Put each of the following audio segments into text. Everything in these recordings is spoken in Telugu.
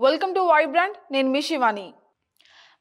Welcome to Vibrant. నేను మీ శివాని.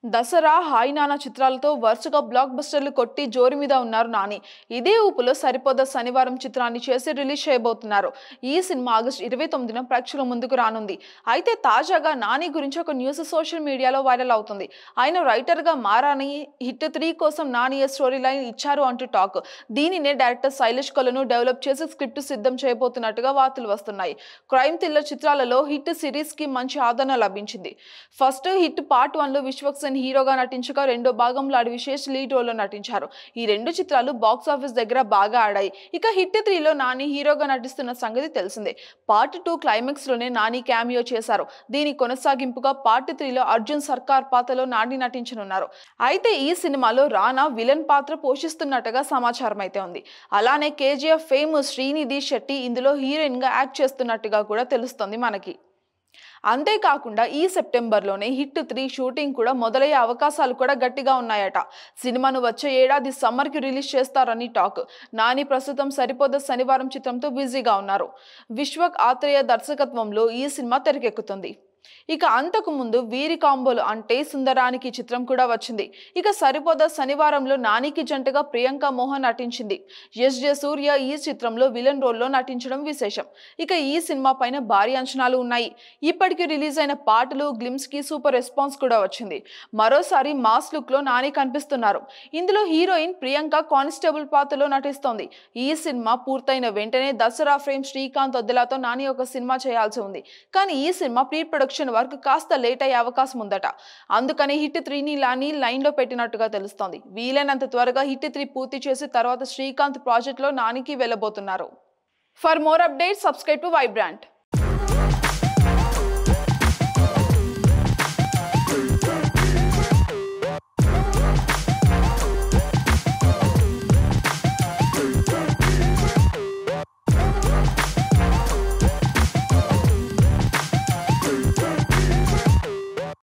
దసరా, హాయ్ నాన్న చిత్రాలతో వరుసగా బ్లాక్ బస్టర్లు కొట్టి జోరు మీద ఉన్నారు నాని. ఇదే ఊపులో సరిపోద శనివారం చిత్రాన్ని చేసి రిలీజ్ చేయబోతున్నారు. ఈ సినిమా ఆగస్టు 29న ప్రేక్షకుల ముందుకు రానుంది. అయితే తాజాగా నాని గురించి ఒక న్యూస్ సోషల్ మీడియాలో వైరల్ అవుతుంది. ఆయన రైటర్ గా మారాని హిట్ 3 కోసం నాని స్టోరీ లైన్ ఇచ్చారు అంటూ టాక్. దీనినే డైరెక్టర్ శైలేష్ కొలను డెవలప్ చేసి స్క్రిప్ట్ సిద్ధం చేయబోతున్నట్టుగా వార్తలు వస్తున్నాయి. క్రైమ్ థ్రిల్లర్ చిత్రాలలో హిట్ సిరీస్ కి మంచి ఆదరణ లభించింది. ఫస్ట్ హిట్ పార్ట్ 1 లో విశ్వక్ హీరోగా నటించగా రెండో భాగంలో విశేష్ లీడ్ రోల్ లో నటించారు. ఈ రెండు చిత్రాలు బాక్స్ ఆఫీస్ దగ్గర బాగా ఆడాయి. ఇక హిట్ 3లో నాని హీరోగా నటిస్తున్న సంగతి తెలిసిందే. పార్ట్ 2 క్లైమాక్స్ లోనే నాని క్యామియో చేశారు. దీని కొనసాగింపుగా పార్ట్ 3లో అర్జున్ సర్కార్ పాత్రలో నాని నటించనున్నారు. అయితే ఈ సినిమాలో రానా విలన్ పాత్ర పోషిస్తున్నట్టుగా సమాచారం అయితే ఉంది. అలానే కేజీఎఫ్ ఫేమ్ శ్రీనిధి శెట్టి ఇందులో హీరోయిన్ గా యాక్ట్ చేస్తున్నట్టుగా కూడా తెలుస్తుంది మనకి. అంతేకాకుండా ఈ సెప్టెంబర్లోనే హిట్ 3 షూటింగ్ కూడా మొదలయ్యే అవకాశాలు కూడా గట్టిగా ఉన్నాయట. సినిమాను వచ్చే ఏడాది సమ్మర్ కి రిలీజ్ చేస్తారని టాక్. నాని ప్రస్తుతం సరిపోద శనివారం చిత్రంతో బిజీగా ఉన్నారు. విశ్వక్ ఆత్రేయ దర్శకత్వంలో ఈ సినిమా తెరకెక్కుతుంది. ఇక అంతకు ముందు వీరి కాంబోలు అంటే సుందరానికి చిత్రం కూడా వచ్చింది. ఇక సరిపోద శనివారంలో నానికి జంటగా ప్రియాంక మోహన్ నటించింది. ఎస్.జె. సూర్య ఈ చిత్రంలో విలన్ రోల్లో నటించడం విశేషం. ఇక ఈ సినిమా పైన భారీ అంచనాలు ఉన్నాయి. ఇప్పటికీ రిలీజ్ అయిన పాటలు, గ్లిమ్స్ కి సూపర్ రెస్పాన్స్ కూడా వచ్చింది. మరోసారి మాస్ లుక్ లో నాని కనిపిస్తున్నారు. ఇందులో హీరోయిన్ ప్రియాంక కానిస్టేబుల్ పాత్రలో నటిస్తోంది. ఈ సినిమా పూర్తయిన వెంటనే దసరా ఫ్రేమ్ శ్రీకాంత్ వద్దెలాతో నాని ఒక సినిమా చేయాల్సి ఉంది. కానీ ఈ సినిమా ప్రీ ప్రొడక్షన్ వర్క్ కాస్త లేట్ అయ్యే అవకాశం ఉందట. అందుకని హిట్ 3ని నాని లైన్ లో పెట్టినట్టుగా తెలుస్తోంది. వీలైనంత త్వరగా హిట్ 3 పూర్తి చేసి తర్వాత శ్రీకాంత్ ప్రాజెక్ట్ లో నానికి వెళ్ళబోతున్నారు. For more updates subscribe to Vibrant.